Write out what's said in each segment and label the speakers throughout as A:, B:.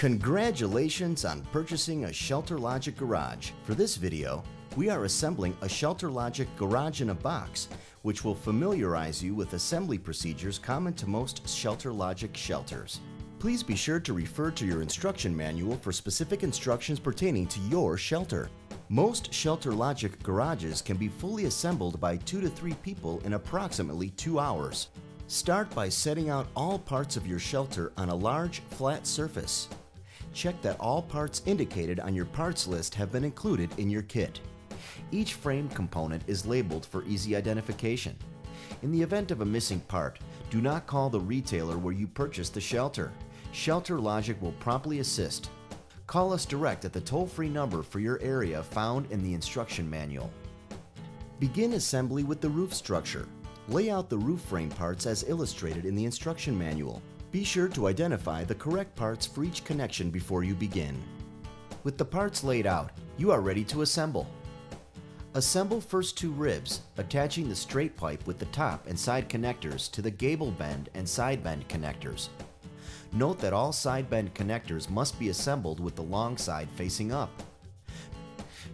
A: Congratulations on purchasing a ShelterLogic Garage. For this video, we are assembling a ShelterLogic Garage in a box, which will familiarize you with assembly procedures common to most ShelterLogic shelters. Please be sure to refer to your instruction manual for specific instructions pertaining to your shelter. Most ShelterLogic garages can be fully assembled by 2 to 3 people in approximately 2 hours. Start by setting out all parts of your shelter on a large, flat surface. Check that all parts indicated on your parts list have been included in your kit. Each frame component is labeled for easy identification. In the event of a missing part, do not call the retailer where you purchased the shelter. ShelterLogic will promptly assist. Call us direct at the toll-free number for your area found in the instruction manual. Begin assembly with the roof structure. Lay out the roof frame parts as illustrated in the instruction manual. Be sure to identify the correct parts for each connection before you begin. With the parts laid out, you are ready to assemble. Assemble first 2 ribs, attaching the straight pipe with the top and side connectors to the gable bend and side bend connectors. Note that all side bend connectors must be assembled with the long side facing up.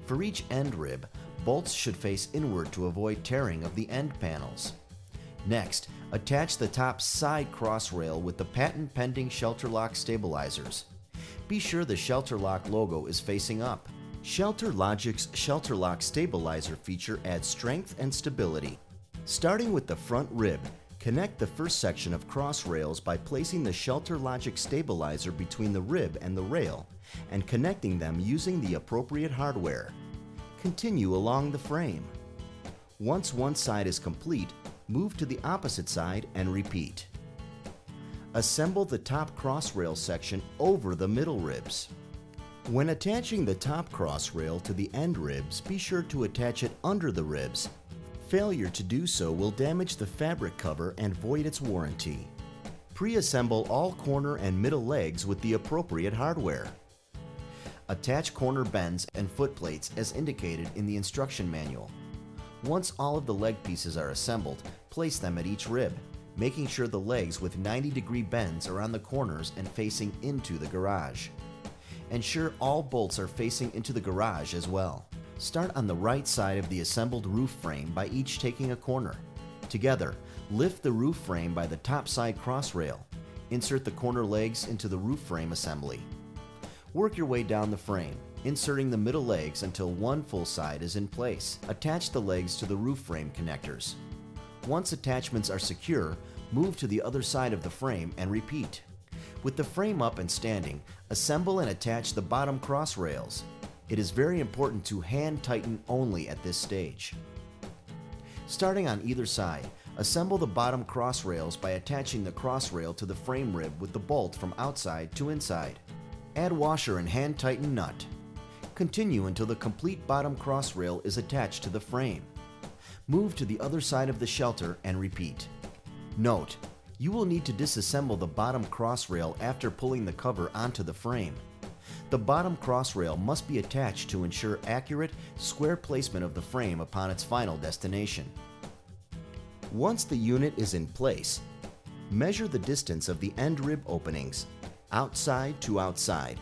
A: For each end rib, bolts should face inward to avoid tearing of the end panels. Next, attach the top side cross rail with the patent-pending ShelterLock stabilizers. Be sure the ShelterLock logo is facing up. ShelterLogic's ShelterLock stabilizer feature adds strength and stability. Starting with the front rib, connect the first section of cross rails by placing the ShelterLogic stabilizer between the rib and the rail and connecting them using the appropriate hardware. Continue along the frame. Once one side is complete, move to the opposite side and repeat. Assemble the top cross rail section over the middle ribs. When attaching the top cross rail to the end ribs, be sure to attach it under the ribs. Failure to do so will damage the fabric cover and void its warranty. Pre-assemble all corner and middle legs with the appropriate hardware. Attach corner bends and foot plates as indicated in the instruction manual. Once all of the leg pieces are assembled, place them at each rib, making sure the legs with 90-degree bends are on the corners and facing into the garage. Ensure all bolts are facing into the garage as well. Start on the right side of the assembled roof frame by each taking a corner. Together, lift the roof frame by the top side cross rail. Insert the corner legs into the roof frame assembly. Work your way down the frame, inserting the middle legs until one full side is in place. Attach the legs to the roof frame connectors. Once attachments are secure, move to the other side of the frame and repeat. With the frame up and standing, assemble and attach the bottom cross rails. It is very important to hand tighten only at this stage. Starting on either side, assemble the bottom cross rails by attaching the cross rail to the frame rib with the bolt from outside to inside. Add washer and hand tighten nut. Continue until the complete bottom cross rail is attached to the frame. Move to the other side of the shelter and repeat. Note, you will need to disassemble the bottom cross rail after pulling the cover onto the frame. The bottom cross rail must be attached to ensure accurate, square placement of the frame upon its final destination. Once the unit is in place, measure the distance of the end rib openings, outside to outside.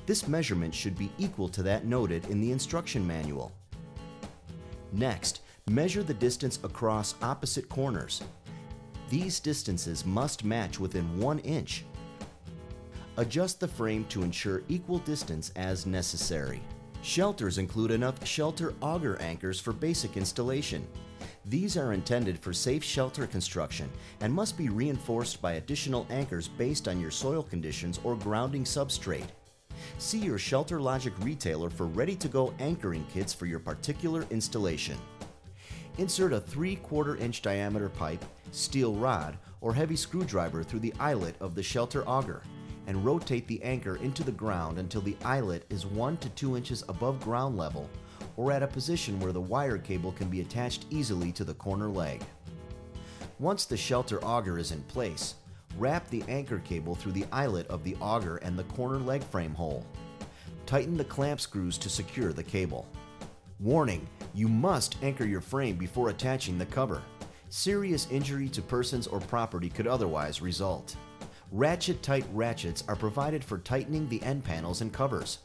A: This measurement should be equal to that noted in the instruction manual. Next, measure the distance across opposite corners. These distances must match within 1 inch. Adjust the frame to ensure equal distance as necessary. Shelters include enough shelter auger anchors for basic installation. These are intended for safe shelter construction and must be reinforced by additional anchors based on your soil conditions or grounding substrate. See your ShelterLogic retailer for ready-to-go anchoring kits for your particular installation. Insert a 3/4 inch diameter pipe, steel rod, or heavy screwdriver through the eyelet of the shelter auger and rotate the anchor into the ground until the eyelet is 1 to 2 inches above ground level or at a position where the wire cable can be attached easily to the corner leg. Once the shelter auger is in place, wrap the anchor cable through the eyelet of the auger and the corner leg frame hole. Tighten the clamp screws to secure the cable. Warning: you must anchor your frame before attaching the cover. Serious injury to persons or property could otherwise result. Ratchet-tight ratchets are provided for tightening the end panels and covers.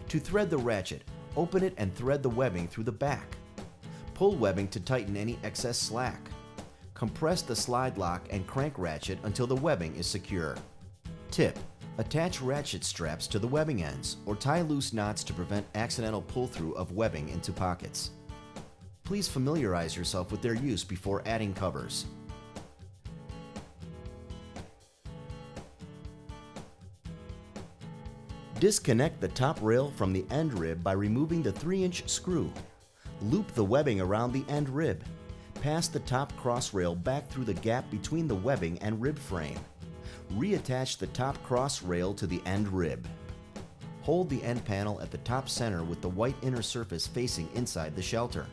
A: To thread the ratchet, open it and thread the webbing through the back. Pull webbing to tighten any excess slack. Compress the slide lock and crank ratchet until the webbing is secure. Tip: attach ratchet straps to the webbing ends or tie loose knots to prevent accidental pull-through of webbing into pockets. Please familiarize yourself with their use before adding covers. Disconnect the top rail from the end rib by removing the 3-inch screw. Loop the webbing around the end rib. Pass the top cross rail back through the gap between the webbing and rib frame. Reattach the top cross rail to the end rib. Hold the end panel at the top center with the white inner surface facing inside the shelter.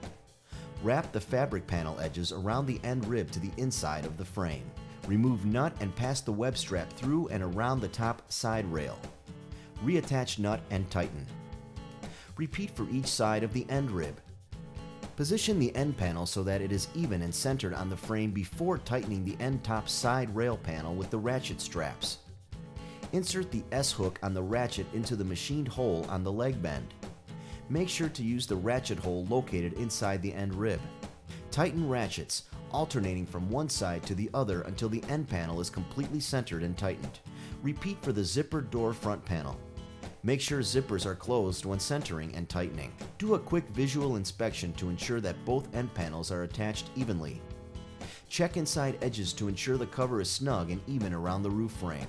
A: Wrap the fabric panel edges around the end rib to the inside of the frame. Remove nut and pass the web strap through and around the top side rail. Reattach nut and tighten. Repeat for each side of the end rib. Position the end panel so that it is even and centered on the frame before tightening the end top side rail panel with the ratchet straps. Insert the S-hook on the ratchet into the machined hole on the leg bend. Make sure to use the ratchet hole located inside the end rib. Tighten ratchets, alternating from one side to the other until the end panel is completely centered and tightened. Repeat for the zippered door front panel. Make sure zippers are closed when centering and tightening. Do a quick visual inspection to ensure that both end panels are attached evenly. Check inside edges to ensure the cover is snug and even around the roof frame.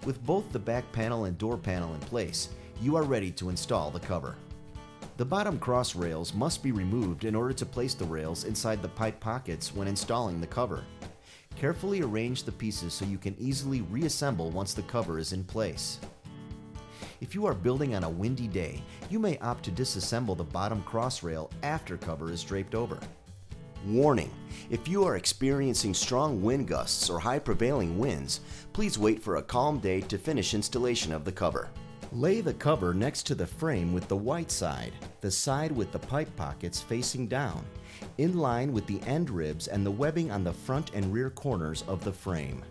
A: With both the back panel and door panel in place, you are ready to install the cover. The bottom cross rails must be removed in order to place the rails inside the pipe pockets when installing the cover. Carefully arrange the pieces so you can easily reassemble once the cover is in place. If you are building on a windy day, you may opt to disassemble the bottom cross rail after cover is draped over. Warning: if you are experiencing strong wind gusts or high prevailing winds, please wait for a calm day to finish installation of the cover. Lay the cover next to the frame with the white side, the side with the pipe pockets facing down, in line with the end ribs and the webbing on the front and rear corners of the frame.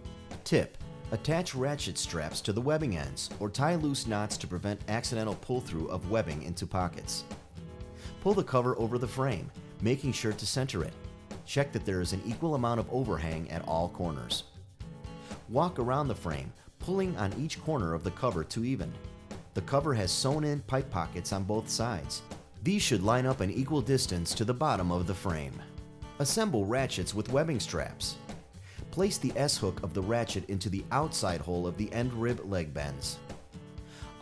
A: Tip: attach ratchet straps to the webbing ends or tie loose knots to prevent accidental pull-through of webbing into pockets. Pull the cover over the frame, making sure to center it. Check that there is an equal amount of overhang at all corners. Walk around the frame, pulling on each corner of the cover to even. The cover has sewn-in pipe pockets on both sides. These should line up an equal distance to the bottom of the frame. Assemble ratchets with webbing straps. Place the S-hook of the ratchet into the outside hole of the end rib leg bends.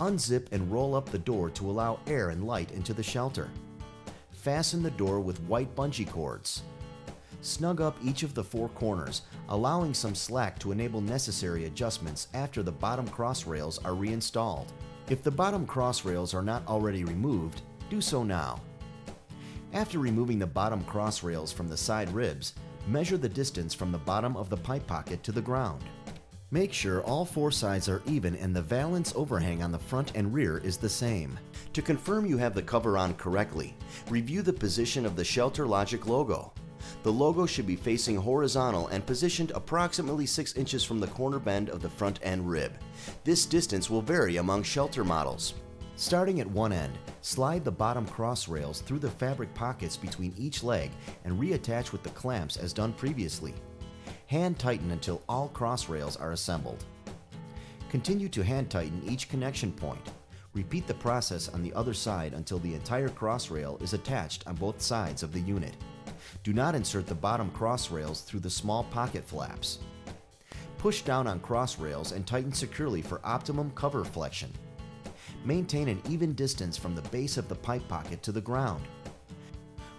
A: Unzip and roll up the door to allow air and light into the shelter. Fasten the door with white bungee cords. Snug up each of the 4 corners, allowing some slack to enable necessary adjustments after the bottom cross rails are reinstalled. If the bottom cross rails are not already removed, do so now. After removing the bottom cross rails from the side ribs, measure the distance from the bottom of the pipe pocket to the ground. Make sure all 4 sides are even and the valance overhang on the front and rear is the same. To confirm you have the cover on correctly, review the position of the ShelterLogic logo. The logo should be facing horizontal and positioned approximately 6 inches from the corner bend of the front end rib. This distance will vary among Shelter models. Starting at one end, slide the bottom cross rails through the fabric pockets between each leg and reattach with the clamps as done previously. Hand tighten until all cross rails are assembled. Continue to hand tighten each connection point. Repeat the process on the other side until the entire cross rail is attached on both sides of the unit. Do not insert the bottom cross rails through the small pocket flaps. Push down on cross rails and tighten securely for optimum cover flexion. Maintain an even distance from the base of the pipe pocket to the ground.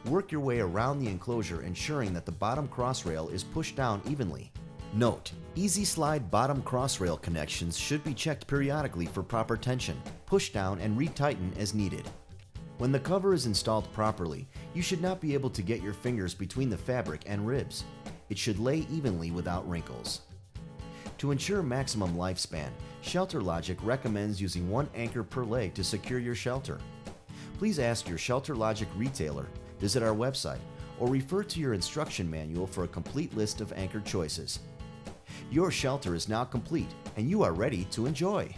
A: Work your way around the enclosure, ensuring that the bottom cross rail is pushed down evenly. Note: easy slide bottom cross rail connections should be checked periodically for proper tension. Push down and retighten as needed. When the cover is installed properly, you should not be able to get your fingers between the fabric and ribs. It should lay evenly without wrinkles. To ensure maximum lifespan, ShelterLogic recommends using 1 anchor per leg to secure your shelter. Please ask your ShelterLogic retailer, visit our website, or refer to your instruction manual for a complete list of anchor choices. Your shelter is now complete and you are ready to enjoy.